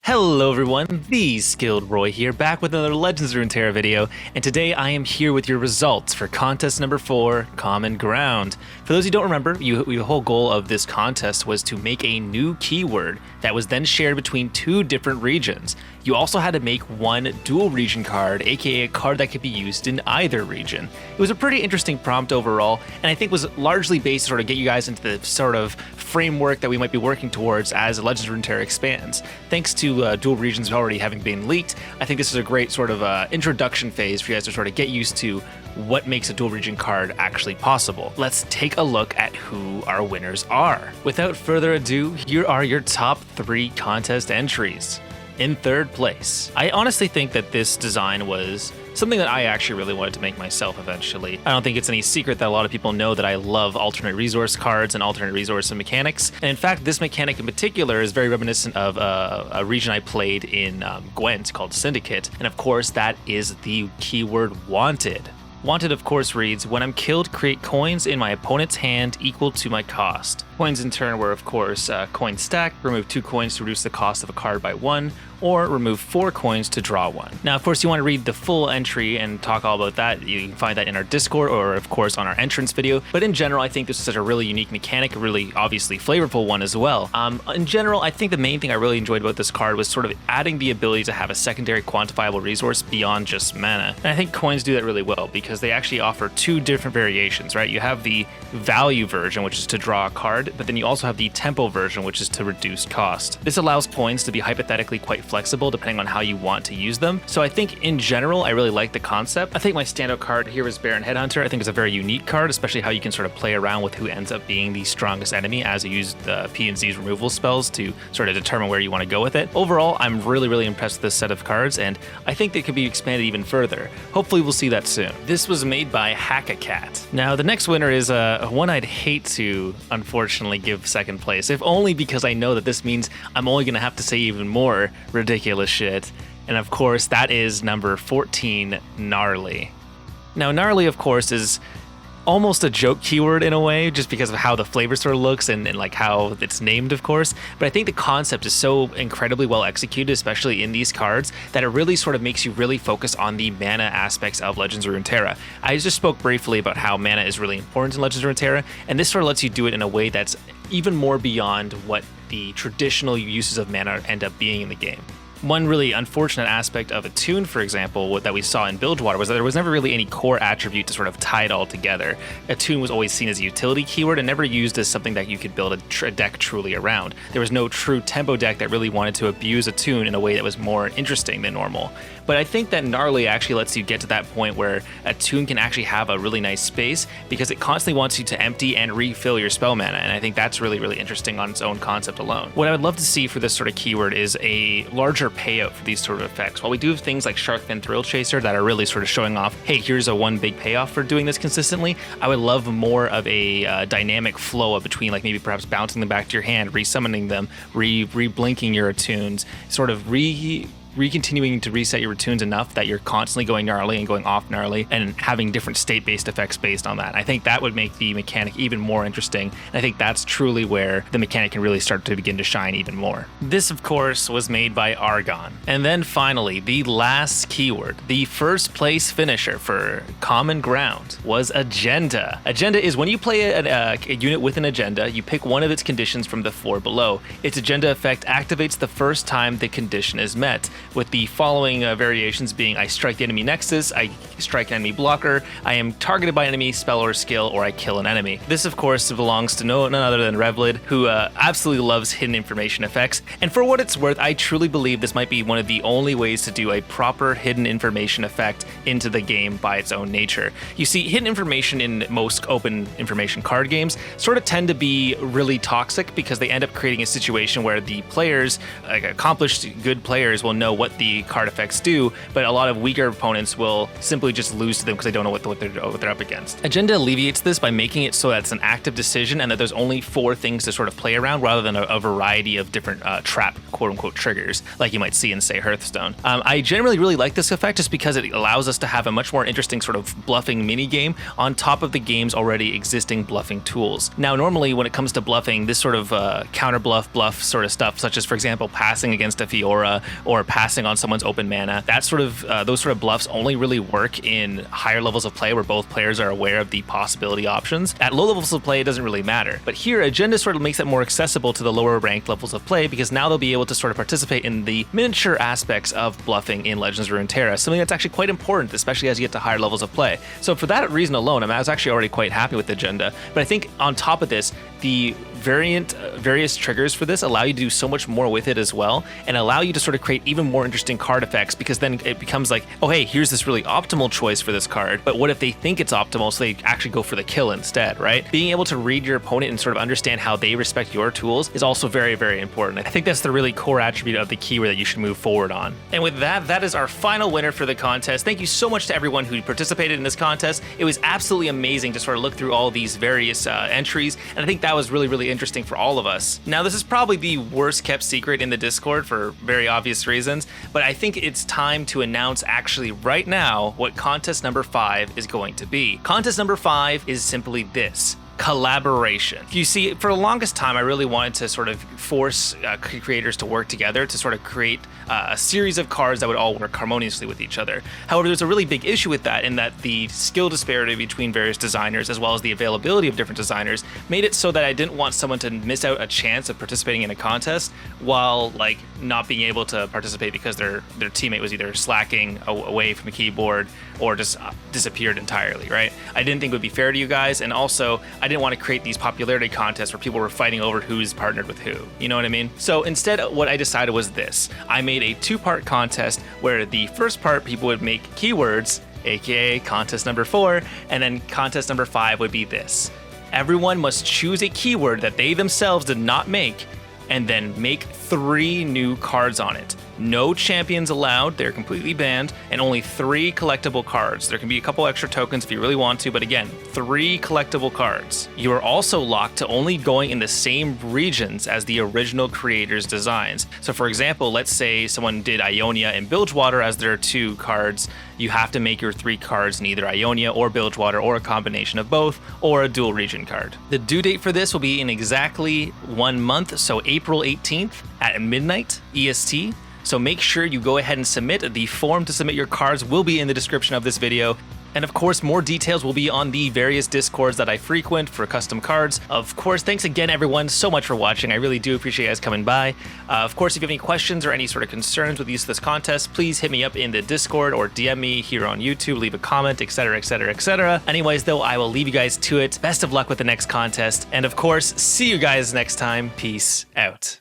Hello everyone, the Skilled Roy here, back with another Legends of Runeterra video, and today I am here with your results for contest number 4, Common Ground. For those who don't remember, the whole goal of this contest was to make a new keyword that was then shared between 2 different regions. You also had to make one dual region card, aka a card that could be used in either region. It was a pretty interesting prompt overall, and I think was largely based to sort of get you guys into the sort of framework that we might be working towards as Legends of Runeterra expands. Thanks to dual regions already having been leaked, I think this is a great sort of introduction phase for you guys to sort of get used to what makes a dual region card actually possible. Let's take a look at who our winners are. Without further ado, here are your top 3 contest entries. In 3rd place, I honestly think that this design was something that I actually really wanted to make myself eventually. I don't think it's any secret that a lot of people know that I love alternate resource cards and alternate resource mechanics. And in fact, this mechanic in particular is very reminiscent of a region I played in Gwent called Syndicate. And of course, that is the keyword Wanted. Wanted, of course, reads, when I'm killed, create coins in my opponent's hand equal to my cost. Coins in turn were, of course, coin stack, remove 2 coins to reduce the cost of a card by 1, or remove 4 coins to draw 1. Now, of course, you want to read the full entry and talk all about that. You can find that in our Discord or, of course, on our entrance video. But in general, I think this is such a really unique mechanic, a really obviously flavorful one as well. In general, I think the main thing I really enjoyed about this card was sort of adding the ability to have a secondary quantifiable resource beyond just mana. And I think coins do that really well because they actually offer 2 different variations, right? You have the value version, which is to draw a card, but then you also have the tempo version, which is to reduce cost. This allows coins to be hypothetically quite flexible depending on how you want to use them. So I think in general, I really like the concept. I think my standout card here is Baron Headhunter. I think it's a very unique card, especially how you can sort of play around with who ends up being the strongest enemy as you use the P and Z's removal spells to sort of determine where you want to go with it. Overall, I'm really impressed with this set of cards, and I think they could be expanded even further. Hopefully we'll see that soon. This was made by Hackacat. Now the next winner is one I'd hate to unfortunately give second place, if only because I know that this means I'm only going to have to say even more ridiculous shit. And of course, that is number 14, Gnarly. Now, Gnarly, of course, is almost a joke keyword in a way, just because of how the flavor sort of looks and like how it's named, of course. But I think the concept is so incredibly well executed, especially in these cards, that it really sort of makes you really focus on the mana aspects of Legends of Runeterra. I just spoke briefly about how mana is really important in Legends of Runeterra, and this sort of lets you do it in a way that's even more beyond what the traditional uses of mana end up being in the game. One really unfortunate aspect of Attune, for example, that we saw in Bilgewater was that there was never really any core attribute to sort of tie it all together. Attune was always seen as a utility keyword and never used as something that you could build a deck truly around. There was no true tempo deck that really wanted to abuse Attune in a way that was more interesting than normal. But I think that Gnarly actually lets you get to that point where Attune can actually have a really nice space because it constantly wants you to empty and refill your spell mana, and I think that's really interesting on its own concept alone. What I would love to see for this sort of keyword is a larger payout for these sort of effects. While we do have things like Sharkfin Thrill Chaser that are really sort of showing off, hey, here's a one big payoff for doing this consistently, I would love more of a dynamic flow of between, like maybe perhaps bouncing them back to your hand, resummoning them, re-blinking your attunes, sort of continuing to reset your attunes enough that you're constantly going Gnarly and going off Gnarly and having different state-based effects based on that. I think that would make the mechanic even more interesting, and I think that's truly where the mechanic can really start to begin to shine even more. This, of course, was made by Argon. And then finally, the last keyword, the first place finisher for Common Ground, was Agenda. Agenda is when you play a unit with an agenda, you pick one of its conditions from the 4 below. Its agenda effect activates the first time the condition is met, with the following variations being I strike the enemy nexus, I strike an enemy blocker, I am targeted by enemy spell or skill, or I kill an enemy. This, of course, belongs to none other than Revlid, who absolutely loves hidden information effects, and for what it's worth, I truly believe this might be one of the only ways to do a proper hidden information effect into the game by its own nature. You see, hidden information in most open information card games sort of tend to be really toxic because they end up creating a situation where the players, like accomplished good players, will know know what the card effects do, but a lot of weaker opponents will simply just lose to them because they don't know what they're up against. Agenda alleviates this by making it so that it's an active decision and that there's only 4 things to sort of play around rather than a variety of different trap quote-unquote triggers like you might see in, say, Hearthstone. I generally really like this effect just because it allows us to have a much more interesting sort of bluffing mini game on top of the game's already existing bluffing tools. Now, normally when it comes to bluffing, this sort of counter bluff sort of stuff, such as, for example, passing against a Fiora or passing on someone's open mana, that sort of those sort of bluffs only really work in higher levels of play where both players are aware of the possibility options. At low levels of play, it doesn't really matter. But here, Agenda sort of makes it more accessible to the lower ranked levels of play because now they'll be able to sort of participate in the miniature aspects of bluffing in Legends of Runeterra, something that's actually quite important, especially as you get to higher levels of play. So for that reason alone, I was actually already quite happy with Agenda. But I think on top of this, the various triggers for this allow you to do so much more with it as well, and allow you to sort of create even more interesting card effects, because then it becomes like, oh hey, here's this really optimal choice for this card, but what if they think it's optimal so they actually go for the kill instead, right? Being able to read your opponent and sort of understand how they respect your tools is also very, very important. I think that's the really core attribute of the keyword that you should move forward on. And with that, that is our final winner for the contest. Thank you so much to everyone who participated in this contest. It was absolutely amazing to sort of look through all these various entries, and I think that was really, really interesting for all of us. Now, this is probably the worst kept secret in the Discord for very obvious reasons, but I think it's time to announce actually right now what contest number 5 is going to be. Contest number 5 is simply this: collaboration. You see, for the longest time, I really wanted to sort of force creators to work together to sort of create a series of cards that would all work harmoniously with each other. However, there's a really big issue with that, in that the skill disparity between various designers, as well as the availability of different designers, made it so that I didn't want someone to miss out a chance of participating in a contest while like not being able to participate because their teammate was either slacking away from the keyboard or just disappeared entirely, right? I didn't think it would be fair to you guys, and also I didn't want to create these popularity contests where people were fighting over who's partnered with who. You know what I mean? So instead, what I decided was this. I made a 2-part contest where the first part people would make keywords, aka contest number 4, and then contest number 5 would be this. Everyone must choose a keyword that they themselves did not make and then make 3 new cards on it. No champions allowed, they're completely banned, and only 3 collectible cards. There can be a couple extra tokens if you really want to, but again, 3 collectible cards. You are also locked to only going in the same regions as the original creator's designs. So for example, let's say someone did Ionia and Bilgewater as their 2 cards. You have to make your 3 cards in either Ionia or Bilgewater, or a combination of both, or a dual region card. The due date for this will be in exactly 1 month, so April 18th at midnight EST. So make sure you go ahead and submit. The form to submit your cards will be in the description of this video. And of course, more details will be on the various Discords that I frequent for custom cards. Of course, thanks again, everyone, so much for watching. I really do appreciate you guys coming by. Of course, if you have any questions or any sort of concerns with the use of this contest, please hit me up in the Discord or DM me here on YouTube, leave a comment, etc., etc., etc. Anyways, though, I will leave you guys to it. Best of luck with the next contest. And of course, see you guys next time. Peace out.